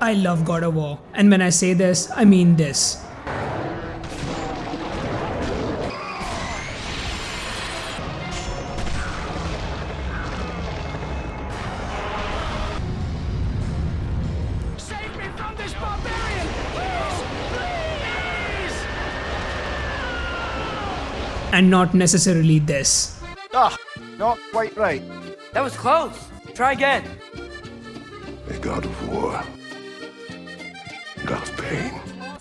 I love God of War, and when I say this, I mean this. Save me from this barbarian! Please! And not necessarily this. Ah, not quite right. That was close. Try again. A god of war. God of pain.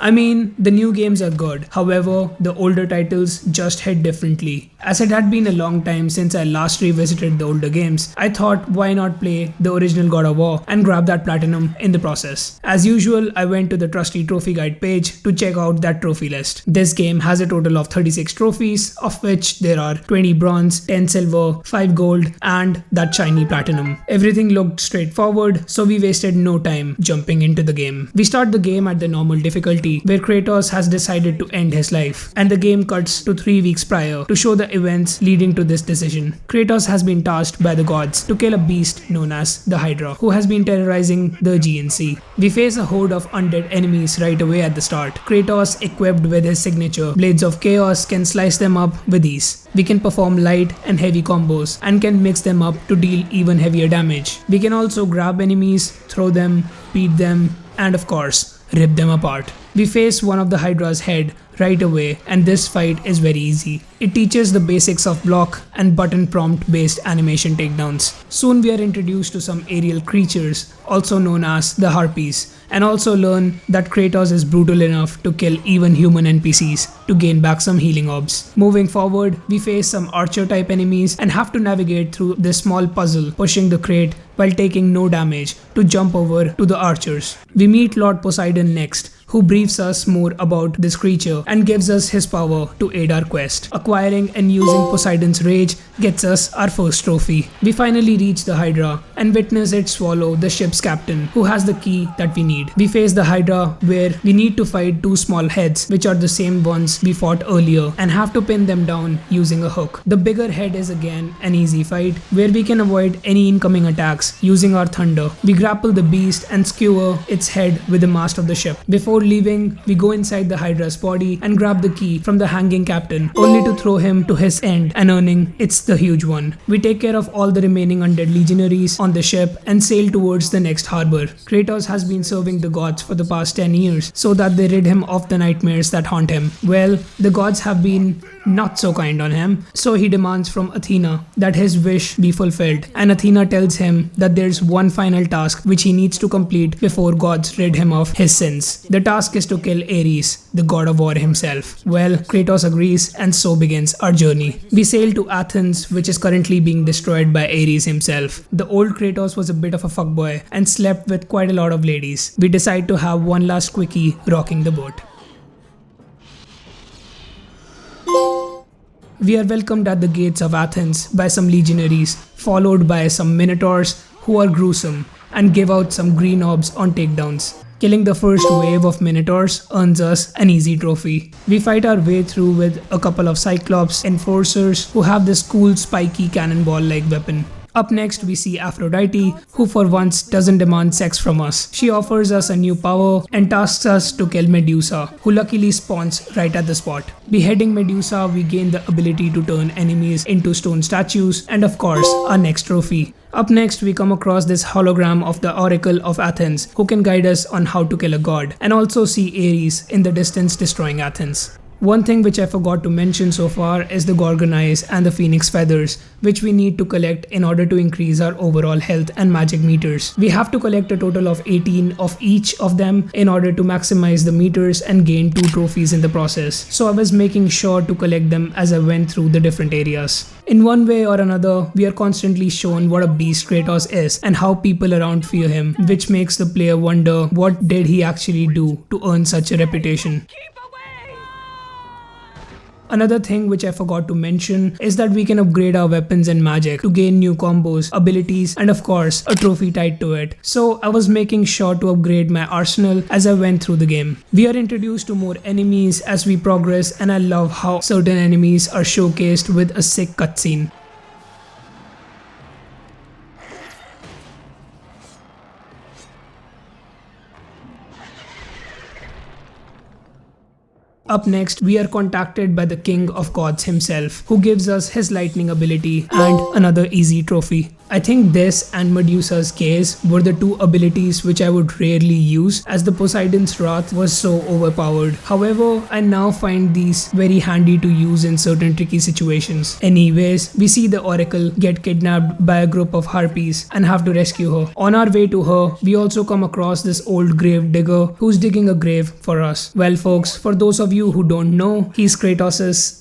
I mean, the new games are good, however, the older titles just hit differently. As it had been a long time since I last revisited the older games, I thought why not play the original God of War and grab that platinum in the process. As usual, I went to the trusty trophy guide page to check out that trophy list. This game has a total of 36 trophies, of which there are 20 bronze, 10 silver, 5 gold, and that shiny platinum. Everything looked straightforward, so we wasted no time jumping into the game. We start the game at the normal difficulty, where Kratos has decided to end his life, and the game cuts to 3 weeks prior to show the events leading to this decision. Kratos has been tasked by the gods to kill a beast known as the Hydra, who has been terrorizing the Aegean Sea. We face a horde of undead enemies right away at the start. Kratos, equipped with his signature Blades of Chaos, can slice them up with ease. We can perform light and heavy combos and can mix them up to deal even heavier damage. We can also grab enemies, throw them, beat them, and of course, rip them apart. We face one of the Hydra's head right away, and this fight is very easy. It teaches the basics of block and button prompt based animation takedowns. Soon we are introduced to some aerial creatures, also known as the Harpies, and also learn that Kratos is brutal enough to kill even human NPCs to gain back some healing orbs. Moving forward, we face some archer type enemies and have to navigate through this small puzzle, pushing the crate while taking no damage to jump over to the archers. We meet Lord Poseidon next, who briefs us more about this creature and gives us his power to aid our quest. Acquiring and using Poseidon's rage gets us our first trophy. We finally reach the Hydra and witness it swallow the ship's captain, who has the key that we need. We face the Hydra, where we need to fight 2 small heads, which are the same ones we fought earlier, and have to pin them down using a hook. The bigger head is again an easy fight, where we can avoid any incoming attacks using our thunder. We grapple the beast and skewer its head with the mast of the ship. Before leaving, we go inside the Hydra's body and grab the key from the hanging captain, only to throw him to his end and earning it's the huge one. We take care of all the remaining undead legionaries on the ship and sail towards the next harbor. Kratos has been serving the gods for the past 10 years so that they rid him of the nightmares that haunt him. Well, the gods have been not so kind on him, so he demands from Athena that his wish be fulfilled, and Athena tells him that there's one final task which he needs to complete before gods rid him of his sins. The task is to kill Ares, the god of war himself. Well, Kratos agrees, and so begins our journey. We sail to Athens, which is currently being destroyed by Ares himself. The old Kratos was a bit of a fuckboy and slept with quite a lot of ladies. We decide to have one last quickie rocking the boat. We are welcomed at the gates of Athens by some legionaries, followed by some minotaurs who are gruesome and give out some green orbs on takedowns. Killing the first wave of minotaurs earns us an easy trophy. We fight our way through with a couple of Cyclops enforcers who have this cool spiky cannonball-like weapon. Up next, we see Aphrodite, who for once doesn't demand sex from us. She offers us a new power and tasks us to kill Medusa, who luckily spawns right at the spot. Beheading Medusa, we gain the ability to turn enemies into stone statues, and of course, our next trophy. Up next, we come across this hologram of the Oracle of Athens, who can guide us on how to kill a god, and also see Ares in the distance destroying Athens. One thing which I forgot to mention so far is the Gorgon Eyes and the Phoenix Feathers, which we need to collect in order to increase our overall health and magic meters. We have to collect a total of 18 of each of them in order to maximize the meters and gain 2 trophies in the process. So I was making sure to collect them as I went through the different areas. In one way or another, we are constantly shown what a beast Kratos is and how people around fear him, which makes the player wonder what did he actually do to earn such a reputation. Another thing which I forgot to mention is that we can upgrade our weapons and magic to gain new combos, abilities, and of course a trophy tied to it. So I was making sure to upgrade my arsenal as I went through the game. We are introduced to more enemies as we progress, and I love how certain enemies are showcased with a sick cutscene. Up next, we are contacted by the King of Gods himself, who gives us his lightning ability and another easy trophy. I think this and Medusa's Gaze were the two abilities which I would rarely use, as the Poseidon's Wrath was so overpowered. However, I now find these very handy to use in certain tricky situations. Anyways, we see the Oracle get kidnapped by a group of harpies and have to rescue her. On our way to her, we also come across this old grave digger who's digging a grave for us. Well folks, for those of you who don't know, he's Kratos'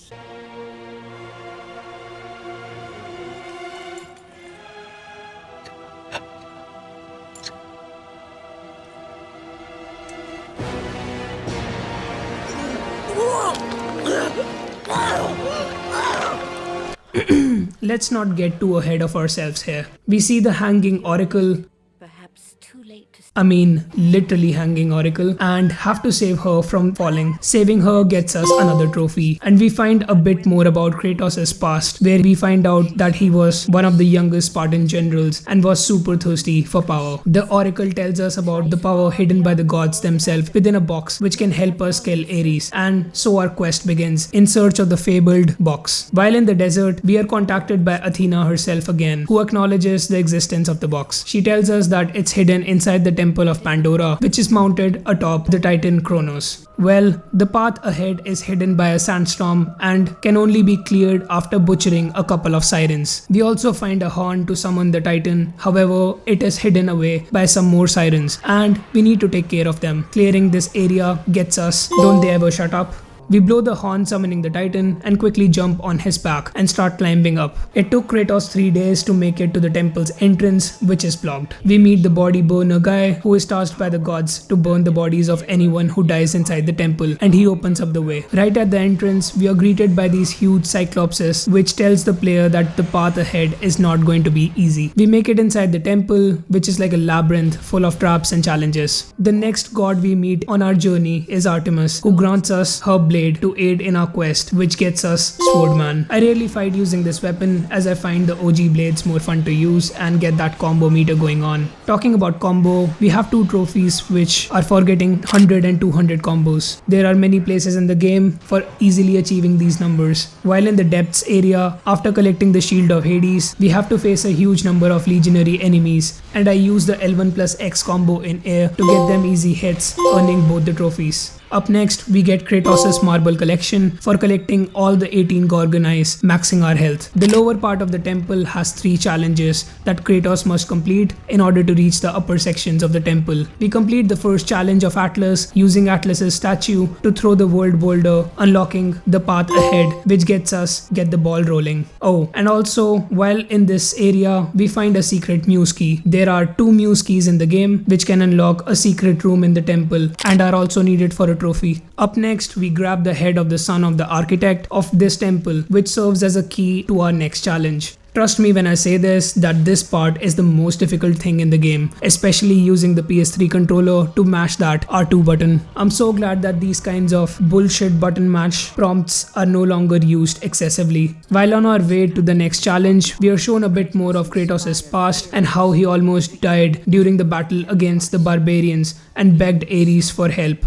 Let's not get too ahead of ourselves here. We see the hanging oracle, Perhaps too late to literally hanging oracle, and have to save her from falling. Saving her gets us another trophy, and we find a bit more about Kratos' past, where we find out that he was one of the youngest Spartan generals and was super thirsty for power. The oracle tells us about the power hidden by the gods themselves within a box, which can help us kill Ares, and so our quest begins in search of the fabled box. While in the desert, we are contacted by Athena herself again, who acknowledges the existence of the box. She tells us that it's hidden inside the temple of Pandora, which is mounted atop the titan Kronos. Well, the path ahead is hidden by a sandstorm and can only be cleared after butchering a couple of sirens. We also find a horn to summon the titan, however, it is hidden away by some more sirens and we need to take care of them. Clearing this area gets us, don't they ever shut up? We blow the horn summoning the titan and quickly jump on his back and start climbing up. It took Kratos 3 days to make it to the temple's entrance, which is blocked. We meet the body burner guy, who is tasked by the gods to burn the bodies of anyone who dies inside the temple, and he opens up the way. Right at the entrance, we are greeted by these huge cyclopses, which tells the player that the path ahead is not going to be easy. We make it inside the temple, which is like a labyrinth full of traps and challenges. The next god we meet on our journey is Artemis, who grants us her blade to aid in our quest, which gets us Swordman. I rarely fight using this weapon, as I find the OG blades more fun to use and get that combo meter going on. Talking about combo, we have 2 trophies which are for getting 100 and 200 combos. There are many places in the game for easily achieving these numbers. While in the depths area, after collecting the Shield of Hades, we have to face a huge number of legionary enemies, and I use the L1 plus X combo in air to get them easy hits, earning both the trophies. Up next, we get Kratos' Marble Collection for collecting all the 18 Gorgon Eyes, maxing our health. The lower part of the temple has 3 challenges that Kratos must complete in order to reach the upper sections of the temple. We complete the first challenge of Atlas using Atlas's statue to throw the world boulder, unlocking the path ahead, which gets the ball rolling. Oh, and also, while in this area, we find a secret Muse key. There are 2 Muse keys in the game, which can unlock a secret room in the temple and are also needed for a trophy. Up next, we grab the head of the son of the architect of this temple, which serves as a key to our next challenge. Trust me when I say this, that this part is the most difficult thing in the game, especially using the PS3 controller to mash that R2 button. I'm so glad that these kinds of bullshit button mash prompts are no longer used excessively. While on our way to the next challenge, we are shown a bit more of Kratos' past and how he almost died during the battle against the barbarians and begged Ares for help.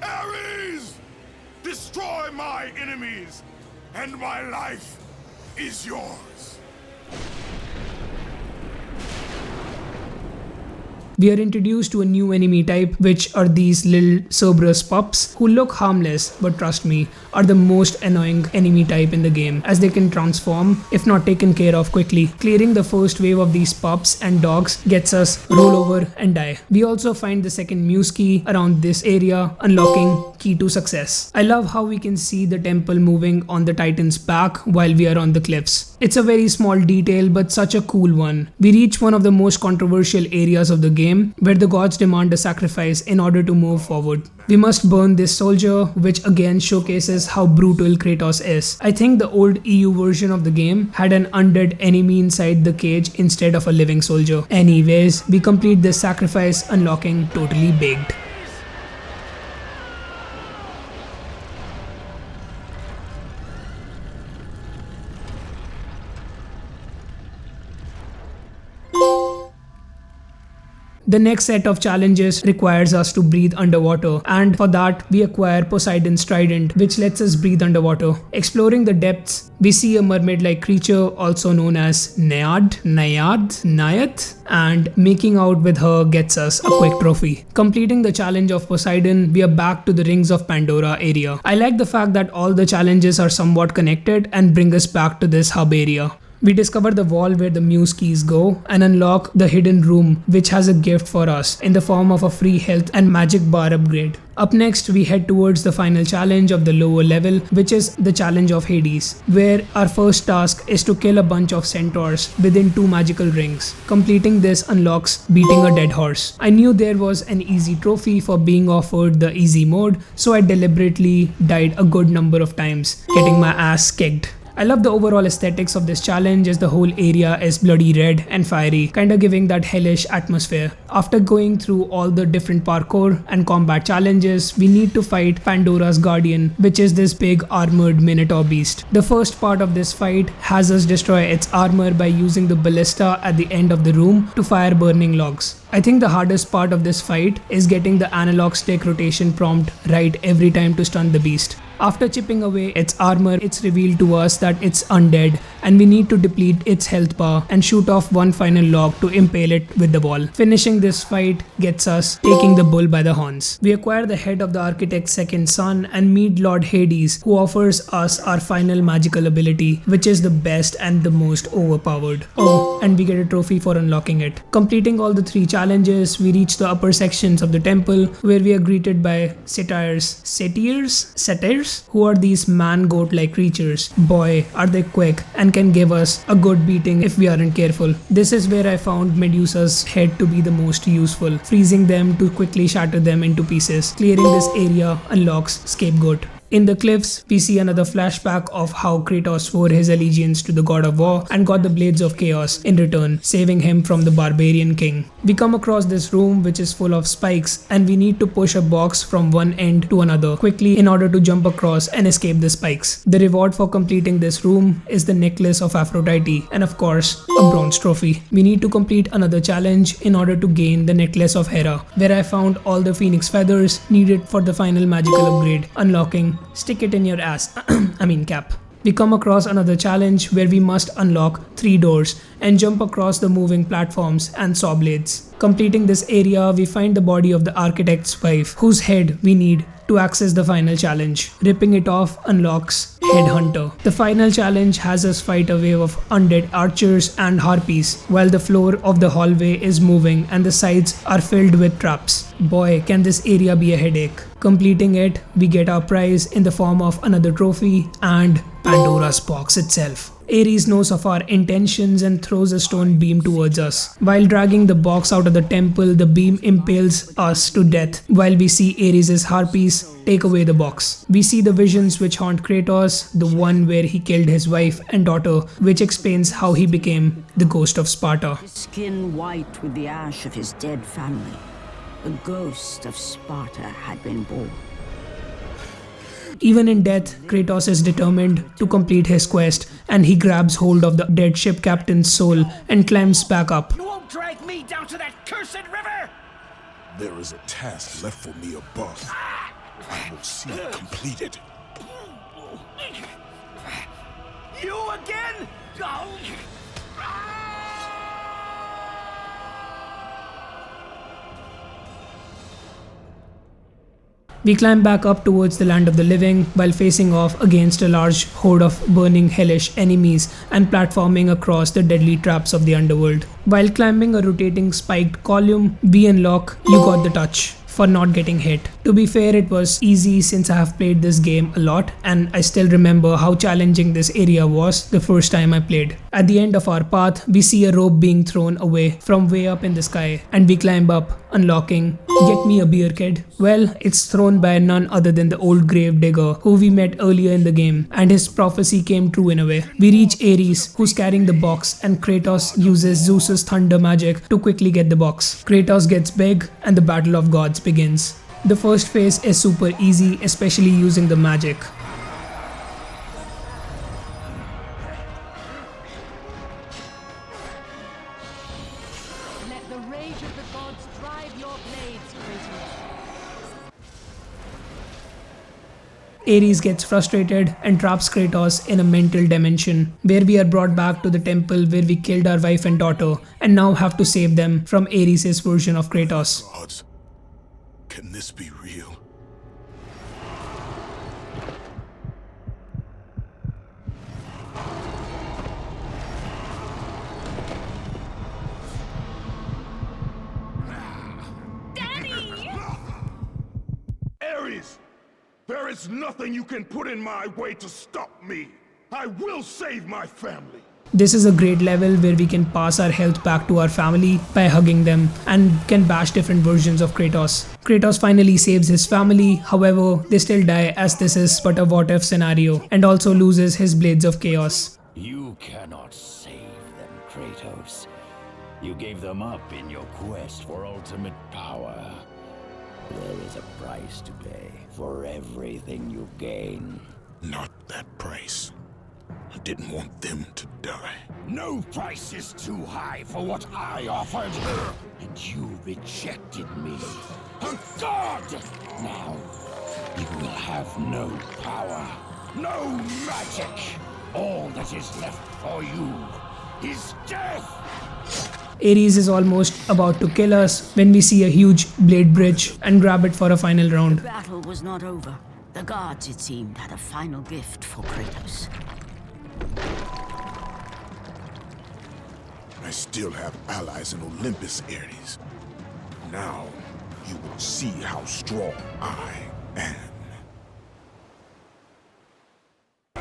Ares! Destroy my enemies, and my life is yours. We are introduced to a new enemy type, which are these little Cerberus pups who look harmless, but trust me, are the most annoying enemy type in the game, as they can transform if not taken care of quickly. Clearing the first wave of these pups and dogs gets us roll over and die. We also find the second Muse key around this area, unlocking key to success. I love how we can see the temple moving on the Titan's back while we are on the cliffs. It's a very small detail, but such a cool one. We reach one of the most controversial areas of the game, where the gods demand a sacrifice in order to move forward. We must burn this soldier, which again showcases how brutal Kratos is. I think the old EU version of the game had an undead enemy inside the cage instead of a living soldier. Anyways, we complete this sacrifice, unlocking Totally Baked. The next set of challenges requires us to breathe underwater, and for that we acquire Poseidon's trident, which lets us breathe underwater. Exploring the depths, we see a mermaid-like creature also known as Naiad, and making out with her gets us a quick trophy. Completing the challenge of Poseidon, we are back to the Rings of Pandora area. I like the fact that all the challenges are somewhat connected and bring us back to this hub area. We discover the wall where the Muse keys go and unlock the hidden room, which has a gift for us in the form of a free health and magic bar upgrade. Up next, we head towards the final challenge of the lower level, which is the challenge of Hades, where our first task is to kill a bunch of centaurs within 2 magical rings. Completing this unlocks beating a dead horse. I knew there was an easy trophy for being offered the easy mode, so I deliberately died a good number of times, getting my ass kicked. I love the overall aesthetics of this challenge as the whole area is bloody red and fiery, kinda giving that hellish atmosphere. After going through all the different parkour and combat challenges, we need to fight Pandora's Guardian, which is this big armored minotaur beast. The first part of this fight has us destroy its armor by using the ballista at the end of the room to fire burning logs. I think the hardest part of this fight is getting the analog stick rotation prompt right every time to stun the beast. After chipping away its armor, it's revealed to us that it's undead and we need to deplete its health bar and shoot off one final log to impale it with the wall. Finishing this fight gets us taking the bull by the horns. We acquire the head of the architect's second son and meet Lord Hades, who offers us our final magical ability, which is the best and the most overpowered. Oh, and we get a trophy for unlocking it. Completing all the 3 challenges, we reach the upper sections of the temple where we are greeted by satyrs, who are these man-goat-like creatures. Boy, are they quick and can give us a good beating if we aren't careful. This is where I found Medusa's head to be the most useful, freezing them to quickly shatter them into pieces. Clearing this area unlocks Scapegoat. In the cliffs, we see another flashback of how Kratos swore his allegiance to the god of war and got the Blades of Chaos in return, saving him from the barbarian king. We come across this room which is full of spikes and we need to push a box from one end to another quickly in order to jump across and escape the spikes. The reward for completing this room is the necklace of Aphrodite and of course a bronze trophy. We need to complete another challenge in order to gain the necklace of Hera, where I found all the phoenix feathers needed for the final magical upgrade, unlocking Stick It in Your Ass, cap. We come across another challenge where we must unlock 3 doors and jump across the moving platforms and saw blades. Completing this area, we find the body of the architect's wife, whose head we need to access the final challenge. Ripping it off unlocks Headhunter. The final challenge has us fight a wave of undead archers and harpies while the floor of the hallway is moving and the sides are filled with traps. Boy, can this area be a headache. Completing it, we get our prize in the form of another trophy and Pandora's box itself. Ares knows of our intentions and throws a stone beam towards us. While dragging the box out of the temple, the beam impales us to death while we see Ares' harpies take away the box. We see the visions which haunt Kratos, the one where he killed his wife and daughter, which explains how he became the ghost of Sparta. His skin white with the ash of his dead family. The ghost of Sparta had been born. Even in death, Kratos is determined to complete his quest and he grabs hold of the dead ship captain's soul and climbs back up. You won't drag me down to that cursed river! There is a task left for me above. I will see it completed. You again? Oh. We climb back up towards the land of the living while facing off against a large horde of burning hellish enemies and platforming across the deadly traps of the underworld. While climbing a rotating spiked column, we unlock You Got the Touch for not getting hit. To be fair, it was easy since I have played this game a lot and I still remember how challenging this area was the first time I played. At the end of our path, we see a rope being thrown away from way up in the sky and we climb up, unlocking Get Me a Beer Kid. Well, it's thrown by none other than the old grave digger who we met earlier in the game, and his prophecy came true in a way. We reach Ares, who's carrying the box, and Kratos uses Zeus's thunder magic to quickly get the box. Kratos gets big and the battle of gods begins. The first phase is super easy, especially using the magic. Let the rage of the gods Ares gets frustrated and traps Kratos in a mental dimension, where we are brought back to the temple where we killed our wife and daughter and now have to save them from Ares' version of Kratos. Gods, can this be real? Ares! There is nothing you can put in my way to stop me! I will save my family! This is a great level where we can pass our health back to our family by hugging them and can bash different versions of Kratos. Kratos finally saves his family, however, they still die as this is but a what if scenario, and also loses his Blades of Chaos. You cannot save them, Kratos. You gave them up in your quest for ultimate power. There is a price to pay for everything you gain. Not that price. I didn't want them to die. No price is too high for what I offered. And you rejected me. A god! Now, you will have no power, no magic. All that is left for you is death! Ares is almost about to kill us when we see a huge blade bridge and grab it for a final round. The battle was not over. The gods, it seemed, had a final gift for Kratos. I still have allies in Olympus, Ares. Now, you will see how strong I am.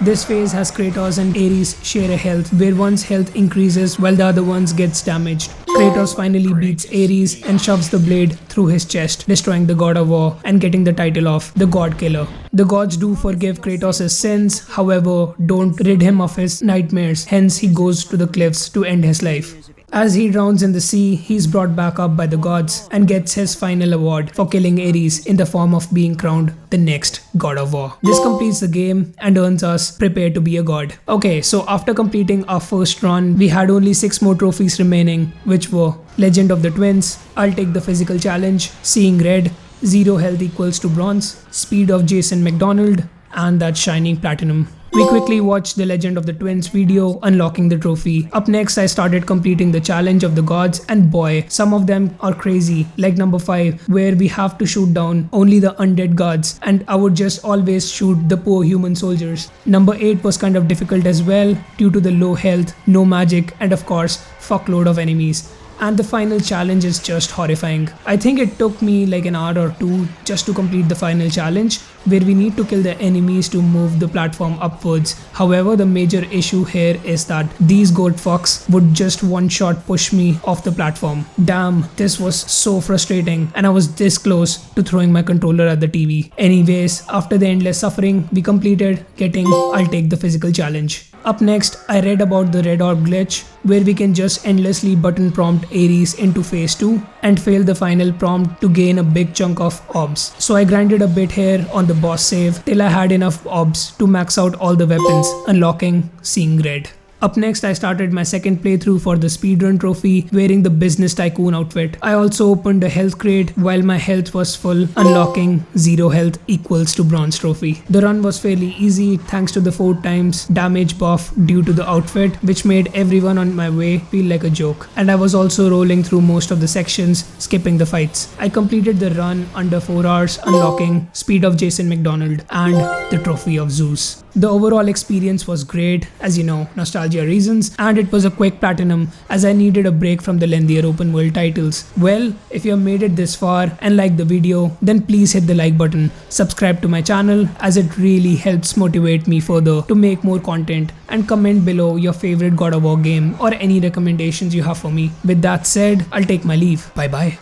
This phase has Kratos and Ares share a health where one's health increases while the other one's gets damaged. Kratos finally beats Ares and shoves the blade through his chest, destroying the God of War and getting the title of the God Killer. The gods do forgive Kratos' sins, however, don't rid him of his nightmares, hence he goes to the cliffs to end his life. As he drowns in the sea, he's brought back up by the gods and gets his final award for killing Ares in the form of being crowned the next God of War. This completes the game and earns us prepare to be a god. Okay, so after completing our first run, we had only 6 more trophies remaining, which were Legend of the Twins, I'll take the physical challenge, Seeing Red, 0 health equals to bronze, Speed of Jason McDonald, and that shining platinum. We quickly watched the Legend of the Twins video unlocking the trophy. Up next I started completing the challenge of the gods, and boy, some of them are crazy, like number 5 where we have to shoot down only the undead gods and I would just always shoot the poor human soldiers. Number 8 was kind of difficult as well due to the low health, no magic, and of course fuckload of enemies. And the final challenge is just horrifying. I think it took me like an hour or 2 just to complete the final challenge, where we need to kill the enemies to move the platform upwards. However, the major issue here is that these goat fucks would just one shot push me off the platform. Damn, this was so frustrating and I was this close to throwing my controller at the TV. Anyways, after the endless suffering, we completed getting I'll take the physical challenge. Up next, I read about the red orb glitch, where we can just endlessly button prompt Ares into phase 2 and fail the final prompt to gain a big chunk of orbs. So I grinded a bit here on the boss save till I had enough orbs to max out all the weapons, unlocking Seeing Red. Up next, I started my second playthrough for the speedrun trophy wearing the business tycoon outfit. I also opened a health crate while my health was full, unlocking 0 health equals to bronze trophy. The run was fairly easy thanks to the 4 times damage buff due to the outfit, which made everyone on my way feel like a joke. And I was also rolling through most of the sections, skipping the fights. I completed the run under 4 hours, unlocking Speed of Jason McDonald and the Trophy of Zeus. The overall experience was great, as you know, nostalgia reasons, and it was a quick platinum as I needed a break from the lengthier open world titles. Well, if you have made it this far and liked the video, then please hit the like button, subscribe to my channel as it really helps motivate me further to make more content, and comment below your favorite God of War game or any recommendations you have for me. With that said, I'll take my leave. Bye bye.